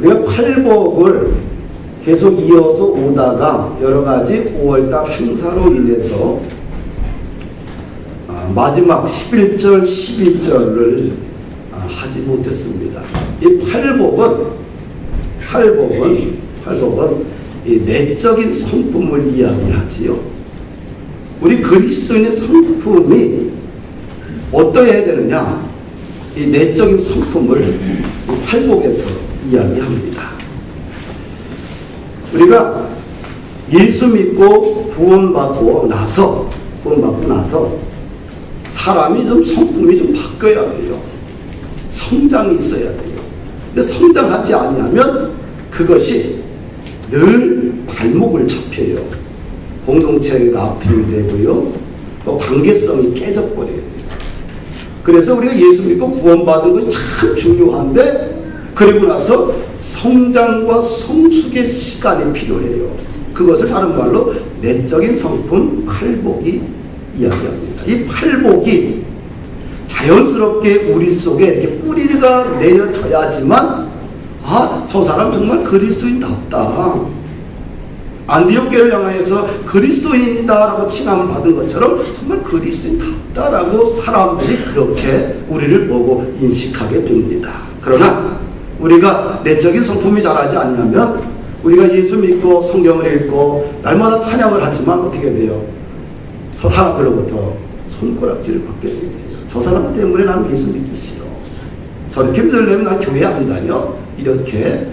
우리가 팔복을 계속 이어서 오다가 여러 가지 5월달 행사로 인해서 마지막 11절, 12절을 하지 못했습니다. 이 팔복은 이 내적인 성품을 이야기하지요. 우리 그리스도인의 성품이 어떠해야 되느냐? 이 내적인 성품을 팔복에서 이야기합니다. 우리가 예수 믿고 구원받고 나서 사람이 좀 성품이 좀 바뀌어야 돼요. 성장이 있어야 돼요. 근데 성장하지 않으면 그것이 늘 발목을 잡혀요. 공동체가 아픔이 되고요. 또 관계성이 깨져버려야 돼요. 그래서 우리가 예수 믿고 구원받은 것이 참 중요한데 그리고 나서 성장과 성숙의 시간이 필요해요. 그것을 다른 말로 내적인 성품 팔복이 이야기합니다. 이 팔복이 자연스럽게 우리 속에 이렇게 뿌리가 내려져야지만 저 사람 정말 그리스도인답다. 안디옥교를 향하여서 그리스도인이다라고 칭함을 받은 것처럼 정말 그리스도인답다라고 사람들이 그렇게 우리를 보고 인식하게 됩니다. 그러나 우리가 내적인 성품이 자라지 않으면 우리가 예수 믿고 성경을 읽고 날마다 찬양을 하지만 어떻게 돼요? 사람들로부터 손가락질을 받게 되겠어요. 저 사람 때문에 나는 예수 믿기 싫어. 저렇게 믿으려면 난 교회 안 다녀. 이렇게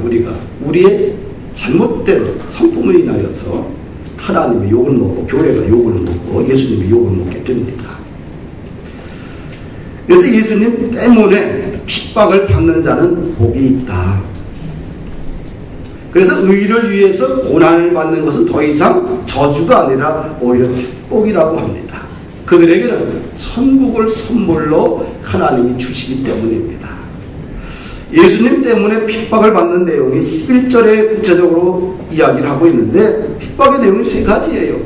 우리가 우리의 잘못된 성품을 인하여서 하나님의 욕을 먹고 교회가 욕을 먹고 예수님의 욕을 먹게 됩니다. 그래서 예수님 때문에 핍박을 받는 자는 복이 있다. 그래서 의를 위해서 고난을 받는 것은 더 이상 저주가 아니라 오히려 축복이라고 합니다. 그들에게는 천국을 선물로 하나님이 주시기 때문입니다. 예수님 때문에 핍박을 받는 내용이 11절에 구체적으로 이야기를 하고 있는데 핍박의 내용이 세 가지예요.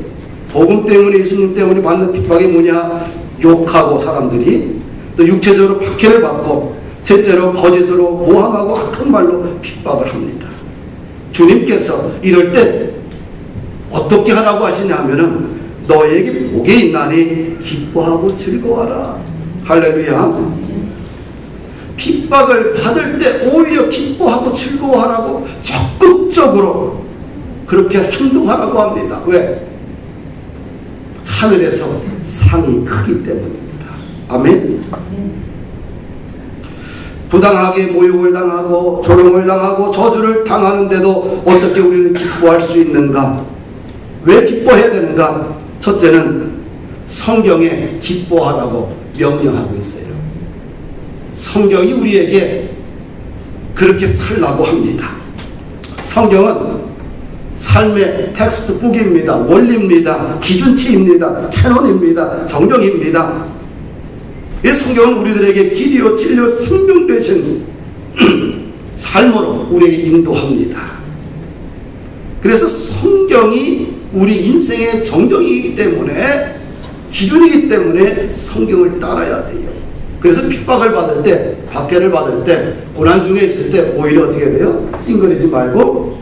복음 때문에 예수님 때문에 받는 핍박이 뭐냐? 욕하고 사람들이 또 육체적으로 박해를 받고 셋째로 거짓으로 모함하고 악한 말로 핍박을 합니다. 주님께서 이럴 때 어떻게 하라고 하시냐 하면은 너에게 복이 있나니 기뻐하고 즐거워하라. 할렐루야. 핍박을 받을 때 오히려 기뻐하고 즐거워하라고 적극적으로 그렇게 행동하라고 합니다. 왜? 하늘에서 상이 크기 때문입니다. 아멘. 부당하게 모욕을 당하고 조롱을 당하고 저주를 당하는데도 어떻게 우리는 기뻐할 수 있는가? 왜 기뻐해야 되는가? 첫째는 성경에 기뻐하라고 명령하고 있어요. 성경이 우리에게 그렇게 살라고 합니다. 성경은 삶의 텍스트북입니다. 원리입니다. 기준치입니다. 캐논입니다. 정령입니다. 이 성경은 우리들에게 길이요 진리요 생명 되신 삶으로 우리에게 인도합니다. 그래서 성경이 우리 인생의 정령이기 때문에 기준이기 때문에 성경을 따라야 돼요. 그래서 핍박을 받을 때, 박해를 받을 때, 고난 중에 있을 때 오히려 어떻게 돼요? 찡그리지 말고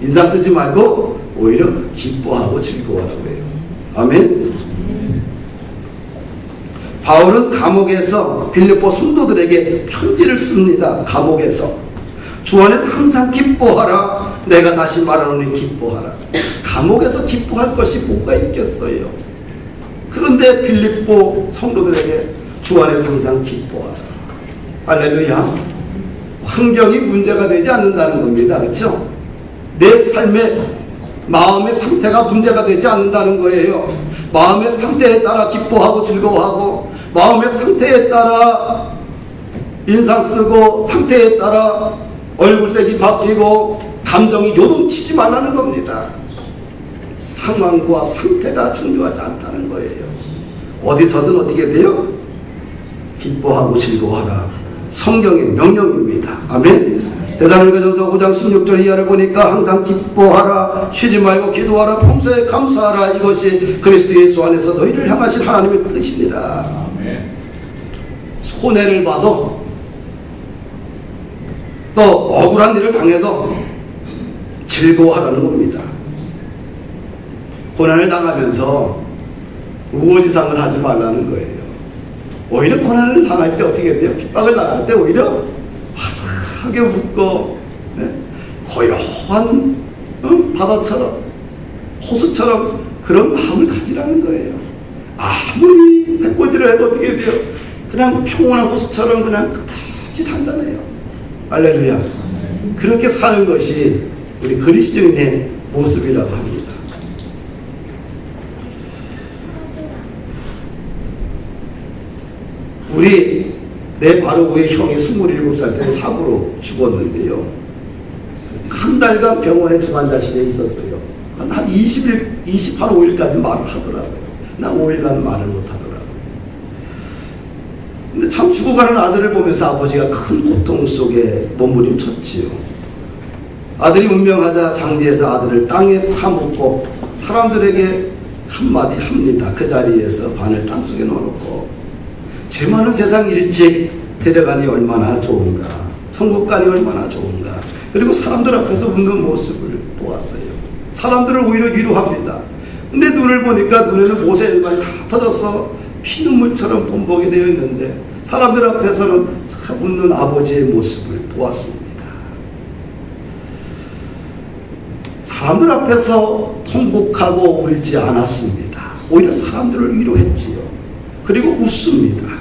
인상 쓰지 말고 오히려 기뻐하고 즐거워하라고 해요. 아멘. 바울은 감옥에서 빌립보 성도들에게 편지를 씁니다. 감옥에서 주 안에서 항상 기뻐하라. 내가 다시 말하노니 기뻐하라. 감옥에서 기뻐할 것이 뭐가 있겠어요? 그런데 빌립보 성도들에게 주 안에서 항상 기뻐하라. 할렐루야. 환경이 문제가 되지 않는다는 겁니다. 그렇죠? 내 삶의 마음의 상태가 문제가 되지 않는다는 거예요. 마음의 상태에 따라 기뻐하고 즐거워하고 마음의 상태에 따라 인상 쓰고 상태에 따라 얼굴색이 바뀌고 감정이 요동치지 말라는 겁니다. 상황과 상태가 중요하지 않다는 거예요. 어디서든 어떻게 돼요? 기뻐하고 즐거워하라. 성경의 명령입니다. 아멘. 데살로니가전서 5장 16절 이하를 보니까 항상 기뻐하라, 쉬지 말고 기도하라, 평소에 감사하라. 이것이 그리스도 예수 안에서 너희를 향하신 하나님의 뜻입니다. 아멘. 손해를 봐도 또 억울한 일을 당해도 즐거워하라는 겁니다. 고난을 당하면서 우거지상을 하지 말라는 거예요. 오히려 고난을 당할 때 어떻게 돼요? 핍박을 당할 때 오히려 화사하게 웃고, 고요한 바다처럼, 호수처럼 그런 마음을 가지라는 거예요. 아무리 해코지를 해도 어떻게 돼요? 그냥 평온한 호수처럼 그냥 끝없이 잔잔해요. 할렐루야. 그렇게 사는 것이 우리 그리스도인의 모습이라고 합니다. 내 바로 위에 형이 27살 때 사고로 죽었는데요. 한 달간 병원에 중환자실에 있었어요. 한 20일, 28, 5일까지 말을 하더라고요. 나 5일간 말을 못 하더라고요. 근데 참 죽어가는 아들을 보면서 아버지가 큰 고통 속에 몸부림쳤지요. 아들이 운명하자 장지에서 아들을 땅에 파묻고 사람들에게 한마디 합니다. 그 자리에서 관을 땅속에 넣어놓고 죄 많은 세상 일찍 데려가니 얼마나 좋은가, 천국 가니 얼마나 좋은가. 그리고 사람들 앞에서 웃는 모습을 보았어요. 사람들을 오히려 위로합니다. 근데 눈을 보니까 눈에는 못의 일반이 다 터져서 피눈물처럼 범벅이 되어 있는데 사람들 앞에서는 웃는 아버지의 모습을 보았습니다. 사람들 앞에서 통곡하고 울지 않았습니다. 오히려 사람들을 위로했지요. 그리고 웃습니다.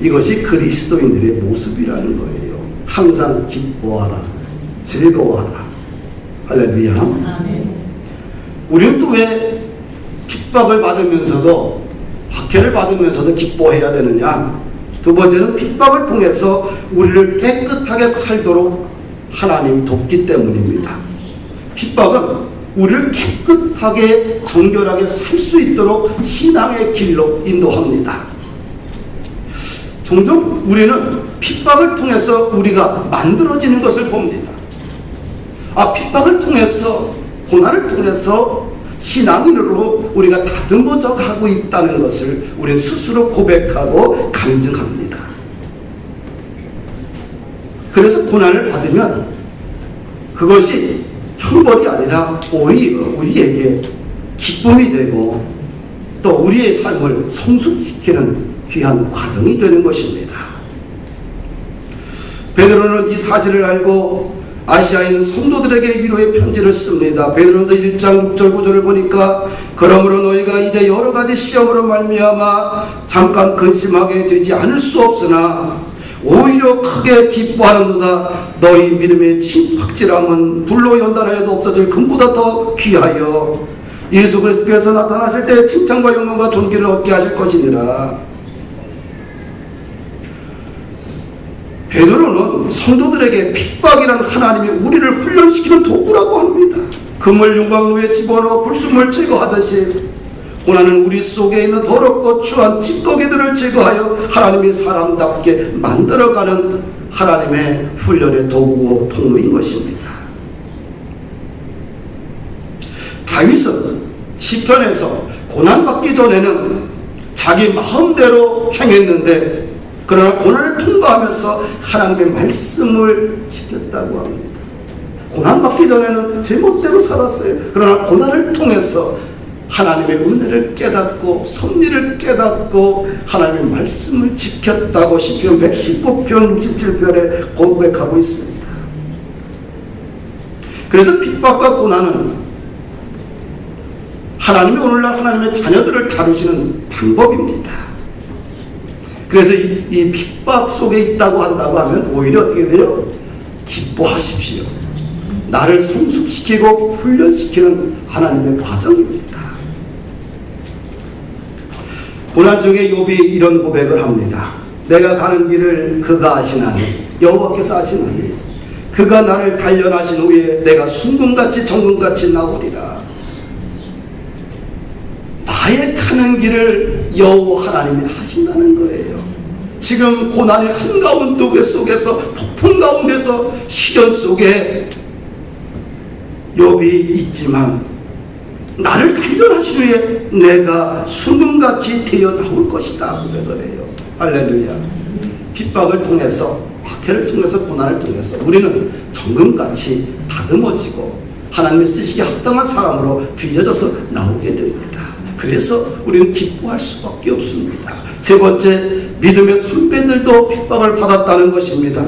이것이 그리스도인들의 모습이라는 거예요. 항상 기뻐하라, 즐거워하라. 할렐루야. 우리는 또 왜 핍박을 받으면서도, 박해를 받으면서도 기뻐해야 되느냐? 두 번째는 핍박을 통해서 우리를 깨끗하게 살도록 하나님이 돕기 때문입니다. 핍박은 우리를 깨끗하게 정결하게 살 수 있도록 신앙의 길로 인도합니다. 종종 우리는 핍박을 통해서 우리가 만들어지는 것을 봅니다. 핍박을 통해서, 고난을 통해서 신앙인으로 우리가 다듬어져 가고 있다는 것을 우리는 스스로 고백하고 감증합니다. 그래서 고난을 받으면 그것이 형벌이 아니라 오히려 우리에게 기쁨이 되고 또 우리의 삶을 성숙시키는 귀한 과정이 되는 것입니다. 베드로는 이 사실을 알고 아시아에 있는 성도들에게 위로의 편지를 씁니다. 베드로전서 1장 6절 9절을 보니까 그러므로 너희가 이제 여러 가지 시험으로 말미암아 잠깐 근심하게 되지 않을 수 없으나 오히려 크게 기뻐하는도다. 너희 믿음의 진확실함은 불로 연단하여도 없어질 금보다 더 귀하여 예수 그리스도께서 나타나실 때 칭찬과 영광과 존귀를 얻게 하실 것이니라. 베드로는 성도들에게 핍박이란 하나님이 우리를 훈련시키는 도구라고 합니다. 금을 용광로에 집어넣어 불순물 제거하듯이 고난은 우리 속에 있는 더럽고 추한 찌꺼기들을 제거하여 하나님이 사람답게 만들어가는 하나님의 훈련의 도구고 통로인 것입니다. 다윗은 시편에서 고난받기 전에는 자기 마음대로 행했는데 그러나 고난을 통과하면서 하나님의 말씀을 지켰다고 합니다. 고난받기 전에는 제 멋대로 살았어요. 그러나 고난을 통해서 하나님의 은혜를 깨닫고 섭리를 깨닫고 하나님의 말씀을 지켰다고 시편 119편 67편에 고백하고 있습니다. 그래서 핍박과 고난은 하나님이 오늘날 하나님의 자녀들을 다루시는 방법입니다. 그래서 이 핍박 속에 있다고 한다고 하면 오히려 어떻게 돼요? 기뻐하십시오. 나를 성숙시키고 훈련시키는 하나님의 과정입니다. 고난 중에 욥이 이런 고백을 합니다. 내가 가는 길을 그가 아시나니, 여호와께서 아시나니 그가 나를 단련하신 후에 내가 순금같이 정금같이 나오리라. 나의 가는 길을 여호와 하나님이 하신다는 거예요. 지금 고난의 한가운데 속에서, 폭풍 가운데서, 시련 속에 욥이 있지만 나를 단련하신 후에 내가 순금같이 되어 나올 것이다 고백을 해요. 할렐루야. 핍박을 통해서 박해를 통해서 고난을 통해서 우리는 정금같이 다듬어지고 하나님의 쓰시기에 합당한 사람으로 빚어져서 나오게 됩니다. 그래서 우리는 기뻐할 수밖에 없습니다. 세 번째, 믿음의 선배들도 핍박을 받았다는 것입니다.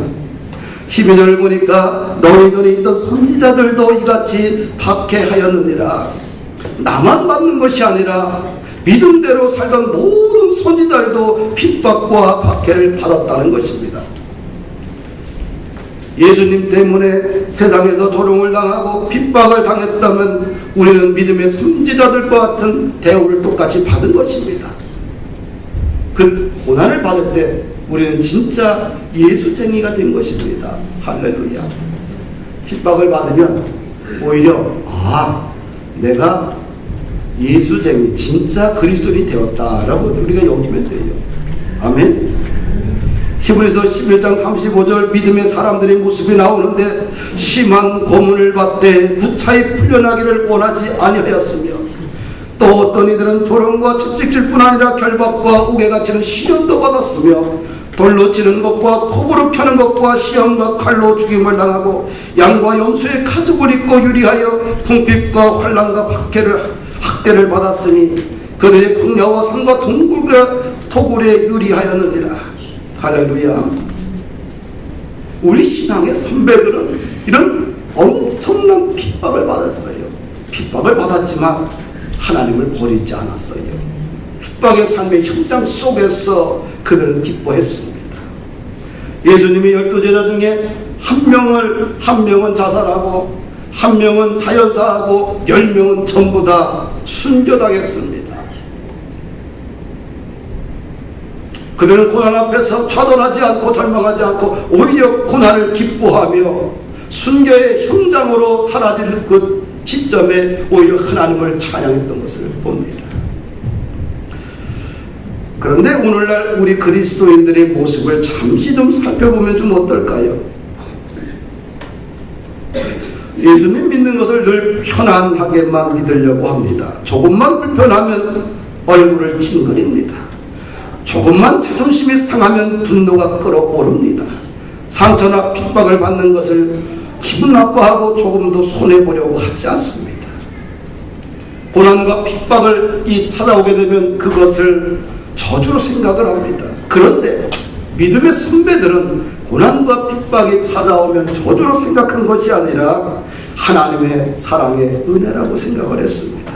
12절을 보니까 너희 전에 있던 선지자들도 이같이 박해하였느니라. 나만 받는 것이 아니라 믿음대로 살던 모든 선지자들도 핍박과 박해를 받았다는 것입니다. 예수님 때문에 세상에서 조롱을 당하고 핍박을 당했다면 우리는 믿음의 선지자들과 같은 대우를 똑같이 받은 것입니다. 그 고난을 받을 때 우리는 진짜 예수쟁이가 된 것입니다. 할렐루야. 핍박을 받으면 오히려 내가 예수쟁이, 진짜 그리스도인이 되었다라고 우리가 여기면 돼요. 아멘. 히브리서 11장 35절 믿음의 사람들의 모습이 나오는데 심한 고문을 받되 무차히 풀려나기를 원하지 아니하였으며 또 어떤 이들은 조롱과 채찍질 뿐 아니라 결박과 옥에가 치는 시련도 받았으며 돌로 치는 것과 톱으로 켜는 것과 시험과 칼로 죽임을 당하고 양과 염소의 가죽을 입고 유리하여 궁핍과 환난과 학대를 받았으니 그들의 광야와 산과 토굴에 유리하였느니라. 할렐루야. 우리 신앙의 선배들은 이런 엄청난 핍박을 받았어요. 핍박을 받았지만 하나님을 버리지 않았어요. 핍박의 삶의 현장 속에서 그들은 기뻐했습니다. 예수님이 12제자 중에 한 명은 자살하고 한 명은 자연사하고 10명은 전부 다 순교당했습니다. 그들은 고난 앞에서 좌절하지 않고 절망하지 않고 오히려 고난을 기뻐하며 순교의 현장으로 사라질 그 시점에 오히려 하나님을 찬양했던 것을 봅니다. 그런데 오늘날 우리 그리스도인들의 모습을 잠시 좀 살펴보면 좀 어떨까요? 예수님 믿는 것을 늘 편안하게만 믿으려고 합니다. 조금만 불편하면 얼굴을 찡그립니다. 조금만 자존심이 상하면 분노가 끓어오릅니다. 상처나 핍박을 받는 것을 기분 나빠하고 조금도 손해보려고 하지 않습니다. 고난과 핍박을 찾아오게 되면 그것을 저주로 생각을 합니다. 그런데 믿음의 선배들은 고난과 핍박이 찾아오면 저주로 생각한 것이 아니라 하나님의 사랑의 은혜라고 생각을 했습니다.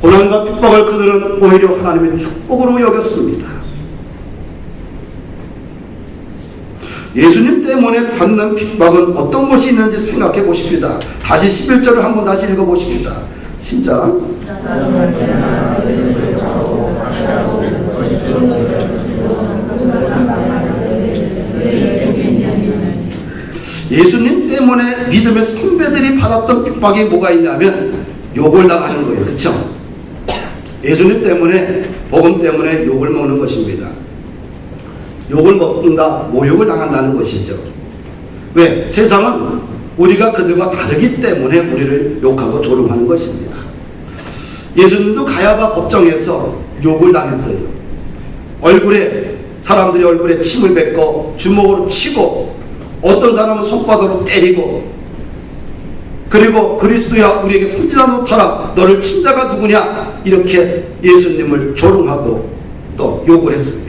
고난과 핍박을 그들은 오히려 하나님의 축복으로 여겼습니다. 예수님 때문에 받는 핍박은 어떤 것이 있는지 생각해 보십시다. 다시 11절을 한번 다시 읽어 보십시다. 시작. 예수님 때문에 믿음의 선배들이 받았던 핍박이 뭐가 있냐면 욕을 당하는 거예요. 그렇죠? 예수님 때문에, 복음 때문에 욕을 먹는 것입니다. 욕을 먹는다, 모욕을 당한다는 것이죠. 왜? 세상은 우리가 그들과 다르기 때문에 우리를 욕하고 조롱하는 것입니다. 예수님도 가야바 법정에서 욕을 당했어요. 사람들이 얼굴에 침을 뱉고 주먹으로 치고 어떤 사람은 손바닥으로 때리고 그리고 그리스도야 우리에게 손질하 놓더라 너를 친 자가 누구냐 이렇게 예수님을 조롱하고 또 욕을 했습니다.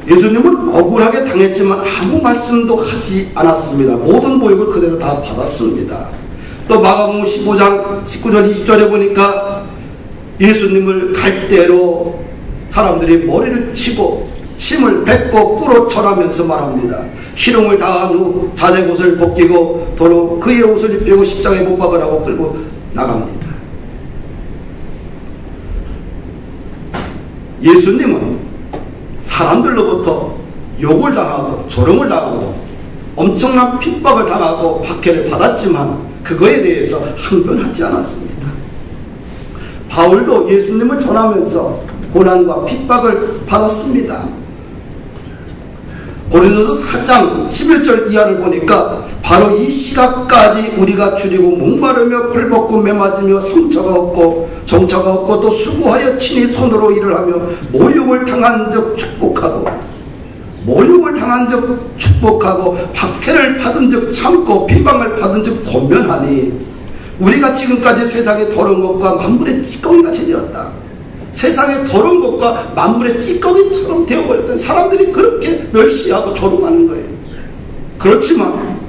예수님은 억울하게 당했지만 아무 말씀도 하지 않았습니다. 모든 모욕을 그대로 다 받았습니다. 또 마가복음 15장 19절 20절에 보니까 예수님을 갈대로 사람들이 머리를 치고 침을 뱉고 꿇어 절하면서 말합니다. 희롱을 당한 후 자색 옷을 벗기고 도로 그의 옷을 입히고 십자가에 못 박으라고 끌고 나갑니다. 예수님은 사람들로부터 욕을 당하고 조롱을 당하고 엄청난 핍박을 당하고 박해를 받았지만 그거에 대해서 항변하지 않았습니다. 바울도 예수님을 전하면서 고난과 핍박을 받았습니다. 고린도서 4장 11절 이하를 보니까 바로 이 시각까지 우리가 줄이고 목마르며 헐벗고 매맞으며 상처가 없고 정처가 없고 또 수고하여 친히 손으로 일을 하며 모욕을 당한 적 축복하고 박해를 받은 적 참고 비방을 받은 적 권면하니 우리가 지금까지 세상의 더러운 것과 만물의 찌꺼기같이 되었다. 세상의 더러운 것과 만물의 찌꺼기처럼 되어버렸던 사람들이 그렇게 멸시하고 조롱하는 거예요. 그렇지만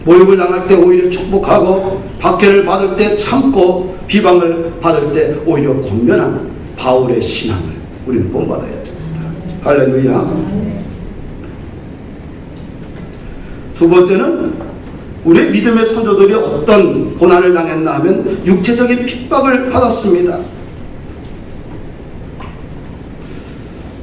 모욕을 당할 때 오히려 축복하고 박해를 받을 때 참고 비방을 받을 때 오히려 권면하는 바울의 신앙을 우리는 본받아야 됩니다. 할렐루야. 두 번째는 우리의 믿음의 선조들이 어떤 고난을 당했나 하면 육체적인 핍박을 받았습니다.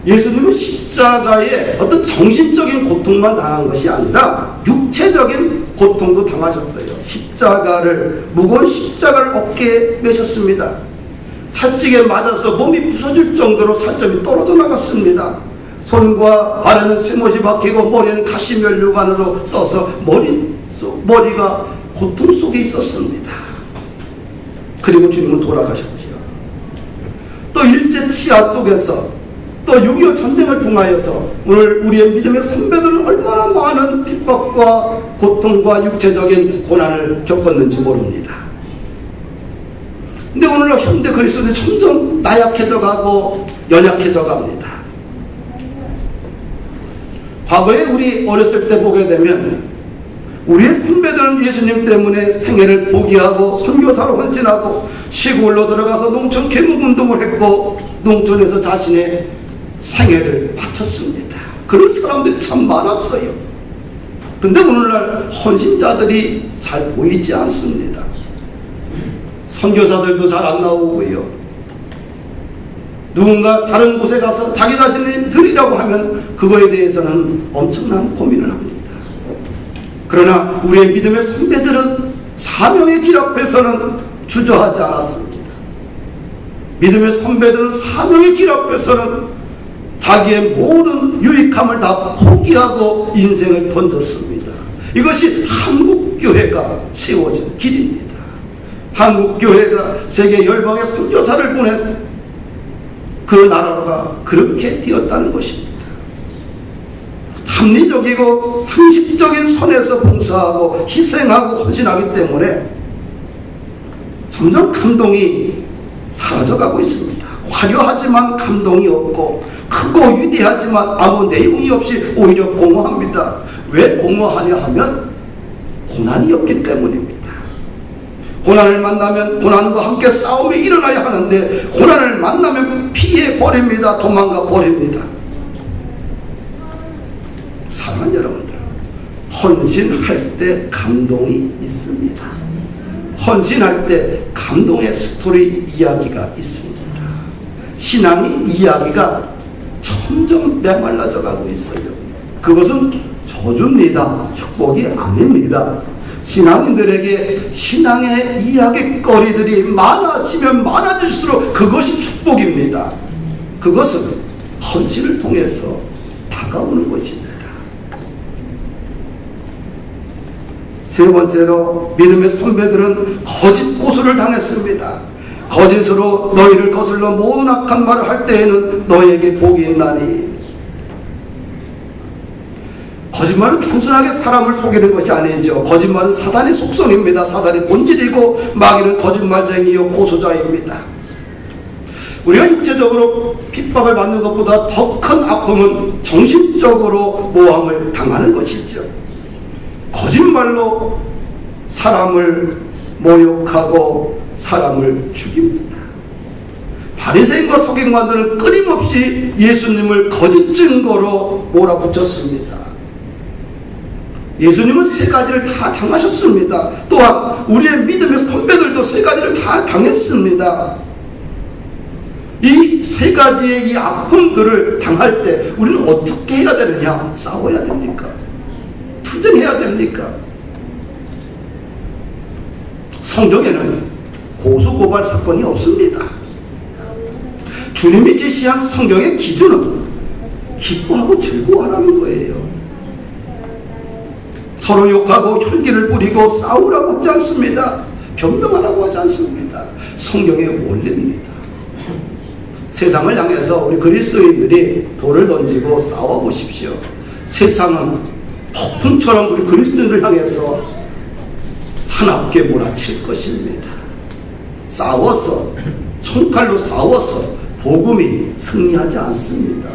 예수님은 십자가에 어떤 정신적인 고통만 당한 것이 아니라 육체적인 고통도 당하셨어요. 무거운 십자가를 어깨에 메셨습니다. 찰지게 맞아서 몸이 부서질 정도로 살점이 떨어져 나갔습니다. 손과 발에는 쇠못이 박히고 머리에는 가시면류관으로 써서 머리가 고통 속에 있었습니다. 그리고 주님은 돌아가셨지요. 또 일제 치하 속에서 또 6.25 전쟁을 통하여서 오늘 우리의 믿음의 선배들은 얼마나 많은 핍박과 고통과 육체적인 고난을 겪었는지 모릅니다. 근데 오늘날 현대 그리스도인이 점점 나약해져 가고 연약해져 갑니다. 과거에 우리 어렸을 때 보게 되면 우리의 선배들은 예수님 때문에 생애를 포기하고 선교사로 헌신하고 시골로 들어가서 농촌 개목운동을 했고 농촌에서 자신의 생애를 바쳤습니다. 그런 사람들이 참 많았어요. 근데 오늘날 헌신자들이 잘 보이지 않습니다. 선교사들도 잘 안 나오고요. 누군가 다른 곳에 가서 자기 자신이 드리라고 하면 그거에 대해서는 엄청난 고민을 합니다. 그러나 우리의 믿음의 선배들은 사명의 길 앞에서는 주저하지 않았습니다. 믿음의 선배들은 사명의 길 앞에서는 자기의 모든 유익함을 다 포기하고 인생을 던졌습니다. 이것이 한국교회가 세워진 길입니다. 한국교회가 세계 열방의 선교사를 보낸 그 나라가 그렇게 되었다는 것입니다. 합리적이고 상식적인 선에서 봉사하고 희생하고 헌신하기 때문에 점점 감동이 사라져가고 있습니다. 화려하지만 감동이 없고 크고 위대하지만 아무 내용이 없이 오히려 공허합니다. 왜 공허하냐 하면 고난이 없기 때문입니다. 고난을 만나면 고난과 함께 싸움이 일어나야 하는데 고난을 만나면 피해 버립니다. 도망가 버립니다. 사랑하는 여러분들, 헌신할 때 감동이 있습니다. 헌신할 때 감동의 스토리 이야기가 있습니다. 신앙의 이야기가 점점 메말라져 가고 있어요. 그것은 저주입니다. 축복이 아닙니다. 신앙인들에게 신앙의 이야기거리들이 많아지면 많아질수록 그것이 축복입니다. 그것은 헌신을 통해서 다가오는 것입니다. 세 번째로 믿음의 선배들은 거짓 고소를 당했습니다. 거짓으로 너희를 거슬러 모든 악한 말을 할 때에는 너희에게 복이 있나니. 거짓말은 단순하게 사람을 속이는 것이 아니죠. 거짓말은 사단의 속성입니다. 사단의 본질이고 마귀는 거짓말쟁이요 고소자입니다. 우리가 육체적으로 핍박을 받는 것보다 더 큰 아픔은 정신적으로 모함을 당하는 것이죠. 거짓말로 사람을 모욕하고 사람을 죽입니다. 바리새인과 서기관들은 끊임없이 예수님을 거짓 증거로 몰아붙였습니다. 예수님은 세 가지를 다 당하셨습니다. 또한 우리의 믿음의 선배들도 세 가지를 다 당했습니다. 이 세 가지의 이 아픔들을 당할 때 우리는 어떻게 해야 되느냐? 싸워야 됩니까? 투쟁해야 됩니까? 성경에는 고소고발 사건이 없습니다. 주님이 제시한 성경의 기준은 기뻐하고 즐거워하라는 거예요. 서로 욕하고 혈기를 부리고 싸우라고 하지 않습니다. 변명하라고 하지 않습니다. 성경의 원리입니다. 세상을 향해서 우리 그리스도인들이 돌을 던지고 싸워보십시오. 세상은 폭풍처럼 우리 그리스도인들을 향해서 사납게 몰아칠 것입니다. 싸워서, 총칼로 싸워서 복음이 승리하지 않습니다.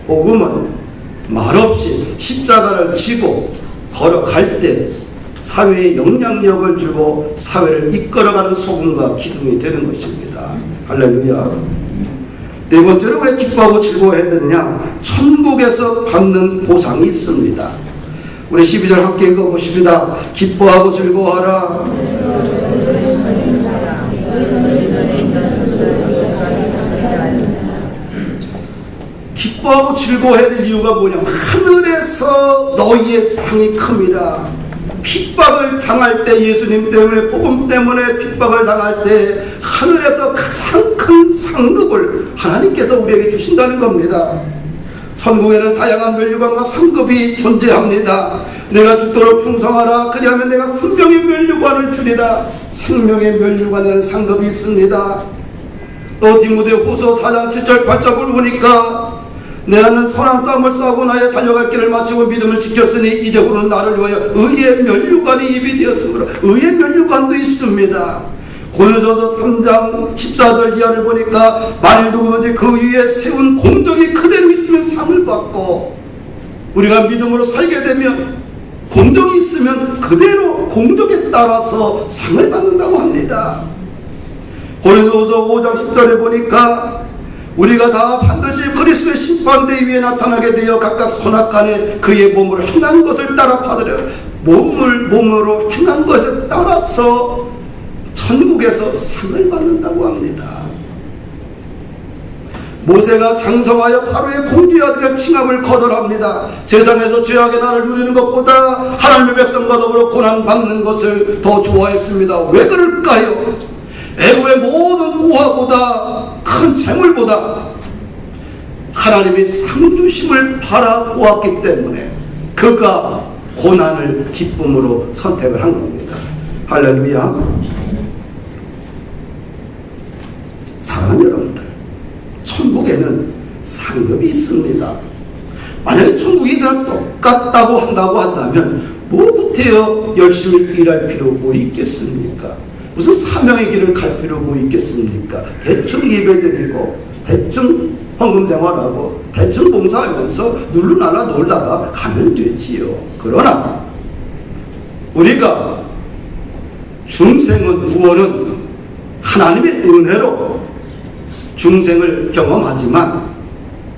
복음은 말없이 십자가를 지고 걸어갈 때 사회에 영향력을 주고 사회를 이끌어가는 소금과 기둥이 되는 것입니다. 할렐루야. 네 번째로 왜 기뻐하고 즐거워해야 되느냐? 천국에서 받는 보상이 있습니다. 우리 12절 함께 읽어보십니다. 기뻐하고 즐거워하라. 기뻐하고 즐거워해야 될 이유가 뭐냐면 하늘에서 너희의 상이 큽니다. 핍박을 당할 때, 예수님 때문에, 복음 때문에 핍박을 당할 때 하늘에서 가장 큰 상급을 하나님께서 우리에게 주신다는 겁니다. 천국에는 다양한 면류관과 상급이 존재합니다. 내가 죽도록 충성하라. 그리하면 내가 생명의 면류관을 주리라. 생명의 면류관에는 상급이 있습니다. 또 디모데후서 4장 7절 8절을 보니까 내가는 선한 싸움을 싸우고 나의 달려갈 길을 마치고 믿음을 지켰으니 이제부터는 나를 위하여 의의 면류관이 입이 되었으므로 의의 면류관도 있습니다. 고린도전서 3장 14절 이하를 보니까 만일 누구든지 그 위에 세운 공적이 그대로 있으면 상을 받고, 우리가 믿음으로 살게 되면 공적이 있으면 그대로 공적에 따라서 상을 받는다고 합니다. 고린도전서 5장 10절에 보니까 우리가 다 반드시 그리스도의 심판대 위에 나타나게 되어 각각 선악간에 그의 몸으로 행한 것을 따라 받으려 몸으로 행한 것에 따라서 천국에서 상을 받는다고 합니다. 모세가 장성하여 바로의 공주의 아들의 칭함을 거절합니다. 세상에서 죄악의 날을 누리는 것보다 하나님의 백성과 더불어 고난받는 것을 더 좋아했습니다. 왜 그럴까요? 애굽의 모든 우화보다 큰 재물보다 하나님이 상주심을 바라보았기 때문에 그가 고난을 기쁨으로 선택을 한 겁니다. 할렐루야. 사랑하는 여러분들, 천국에는 상급이 있습니다. 만약에 천국이 그냥 똑같다고 한다면 뭐부터 열심히 일할 필요 뭐 있겠습니까? 무슨 사명의 길을 갈 필요 뭐 있겠습니까? 대충 예배드리고 대충 헌금 생활하고 대충 봉사하면서 눌러나라 놀다가 가면 되지요. 그러나 우리가 중생은 구원은 하나님의 은혜로 중생을 경험하지만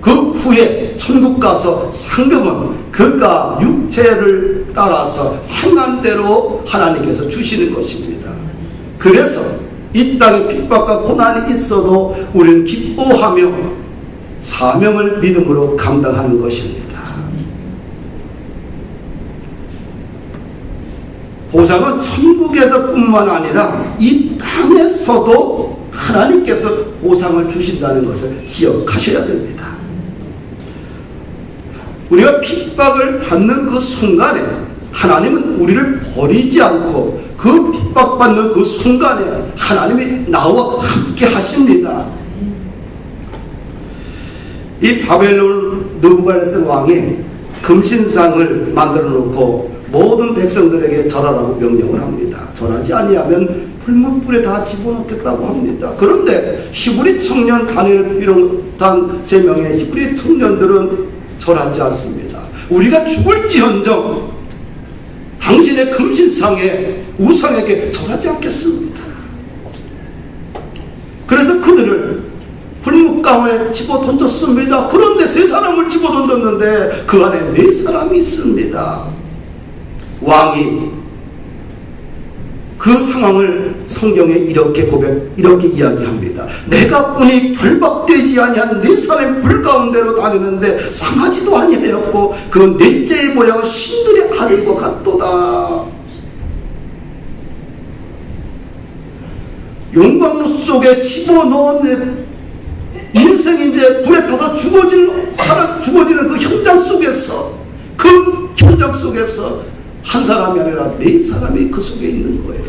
그 후에 천국 가서 상급은 그가 육체를 따라서 행한 대로 하나님께서 주시는 것입니다. 그래서 이 땅에 핍박과 고난이 있어도 우리는 기뻐하며 사명을 믿음으로 감당하는 것입니다. 보상은 천국에서 뿐만 아니라 이 땅에서도 하나님께서 보상을 주신다는 것을 기억하셔야 됩니다. 우리가 핍박을 받는 그 순간에 하나님은 우리를 버리지 않고 그 핍박받는 그 순간에 하나님이 나와 함께 하십니다. 이 바벨론 느부갓네살 왕이 금신상을 만들어 놓고 모든 백성들에게 절하라고 명령을 합니다. 절하지 아니하면 불못불에 다 집어넣겠다고 합니다. 그런데 히브리 청년 다니엘을 비롯한 3명의 히브리 청년들은 절하지 않습니다. 우리가 죽을지언정 당신의 금신상에 우상에게 절하지 않겠습니다. 그래서 그들을 불못강에 집어 던졌습니다. 그런데 3사람을 집어 던졌는데 그 안에 4사람이 있습니다. 왕이 그 상황을 성경에 이렇게 이야기합니다. 내가 뿐이 결박되지 아니한 4사람의 불 가운데로 다니는데 상하지도 아니하였고 그 4째의 모양은 신들의 아들과 같도다. 용광로 속에 집어넣은 인생이 이제 불에 타서 죽어질 사람 죽어지는 그 현장 속에서 한 사람이 아니라 네 사람이 그 속에 있는 거예요.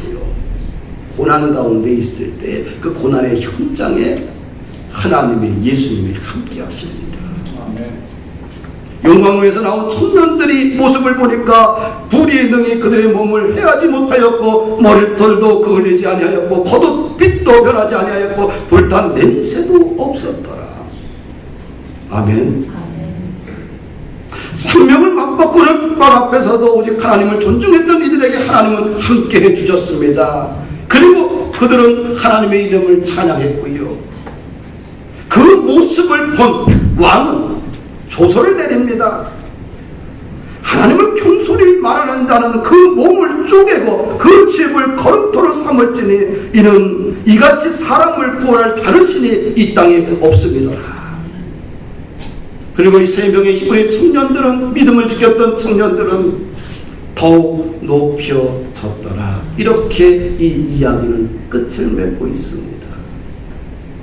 고난 가운데 있을 때 그 고난의 현장에 하나님의 예수님이 함께 하십니다. 영광로에서 나온 청년들이 모습을 보니까 불이 능히 그들의 몸을 해하지 못하였고 머리털도 그을리지 아니하였고 겉옷빛도 변하지 아니하였고 불탄 냄새도 없었더라. 아멘. 생명을 맛보고는 말 앞에서도 오직 하나님을 존중했던 이들에게 하나님은 함께해 주셨습니다. 그리고 그들은 하나님의 이름을 찬양했고요. 그 모습을 본 왕은 조서를 내립니다. 하나님을 경솔히 말하는 자는 그 몸을 쪼개고 그 집을 거름토로 삼을지니 이는 이같이 사람을 구원할 다른 신이 이 땅에 없음이로라. 그리고 이 세 명의 히브리 청년들은, 믿음을 지켰던 청년들은 더욱 높여졌더라. 이렇게 이 이야기는 끝을 맺고 있습니다.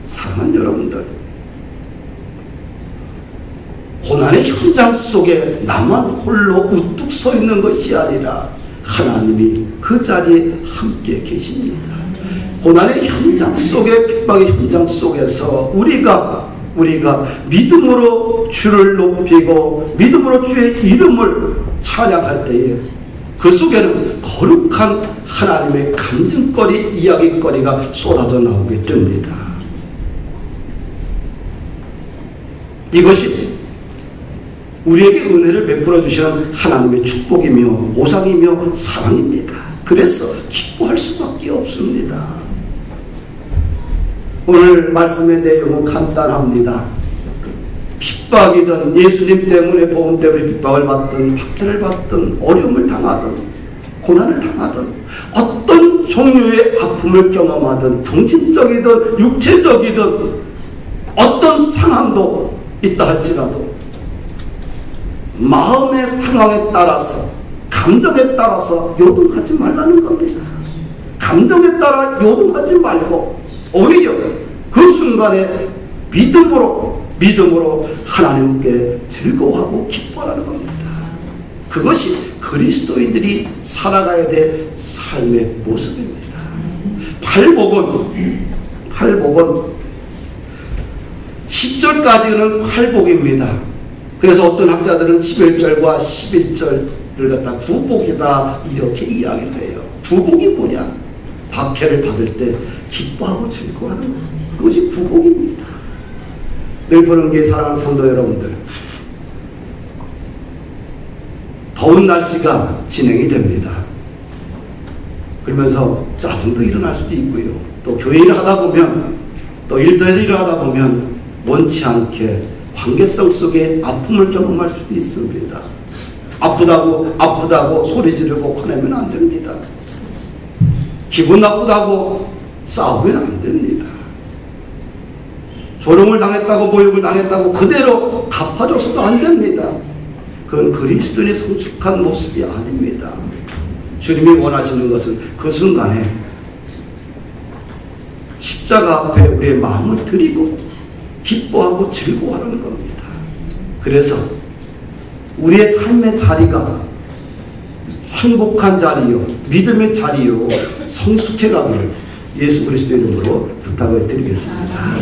사랑하는 여러분들, 고난의 현장 속에 나만 홀로 우뚝 서 있는 것이 아니라 하나님이 그 자리에 함께 계십니다. 고난의 현장 속에, 핍박의 현장 속에서 우리가 믿음으로 주를 높이고 믿음으로 주의 이름을 찬양할 때에 그 속에는 거룩한 하나님의 간증거리, 이야기거리가 쏟아져 나오게 됩니다. 이것이 우리에게 은혜를 베풀어 주시는 하나님의 축복이며 보상이며 사랑입니다. 그래서 기뻐할 수밖에 없습니다. 오늘 말씀의 내용은 간단합니다. 핍박이든 예수님 때문에, 복음 때문에 핍박을 받든 박해를 받든 어려움을 당하든 고난을 당하든 어떤 종류의 아픔을 경험하든 정신적이든 육체적이든 어떤 상황도 있다 할지라도 마음의 상황에 따라서, 감정에 따라서 요동하지 말라는 겁니다. 감정에 따라 요동하지 말고 오히려 그 순간에 믿음으로 하나님께 즐거워하고 기뻐하는 겁니다. 그것이 그리스도인들이 살아가야 될 삶의 모습입니다. 팔복은 10절까지는 팔복입니다. 그래서 어떤 학자들은 11절과 11절을 갖다 구복이다 이렇게 이야기를 해요. 구복이 뭐냐? 박해를 받을 때 기뻐하고 즐거워하는 것, 그것이 구복입니다. 늘 보는 게 사랑하는 성도 여러분들, 더운 날씨가 진행이 됩니다. 그러면서 짜증도 일어날 수도 있고요. 또 교회 일을 하다 보면, 또 일터에서 일을 하다 보면 원치 않게 관계성 속에 아픔을 경험할 수도 있습니다. 아프다고 소리 지르고 화내면 안 됩니다. 기분 나쁘다고 싸우면 안 됩니다. 조롱을 당했다고, 모욕을 당했다고 그대로 갚아줘서도 안 됩니다. 그건 그리스도인의 성숙한 모습이 아닙니다. 주님이 원하시는 것은 그 순간에 십자가 앞에 우리의 마음을 드리고 기뻐하고 즐거워하는 겁니다. 그래서 우리의 삶의 자리가 행복한 자리요, 믿음의 자리요, 성숙해 가기를 예수 그리스도 이름으로 부탁을 드리겠습니다.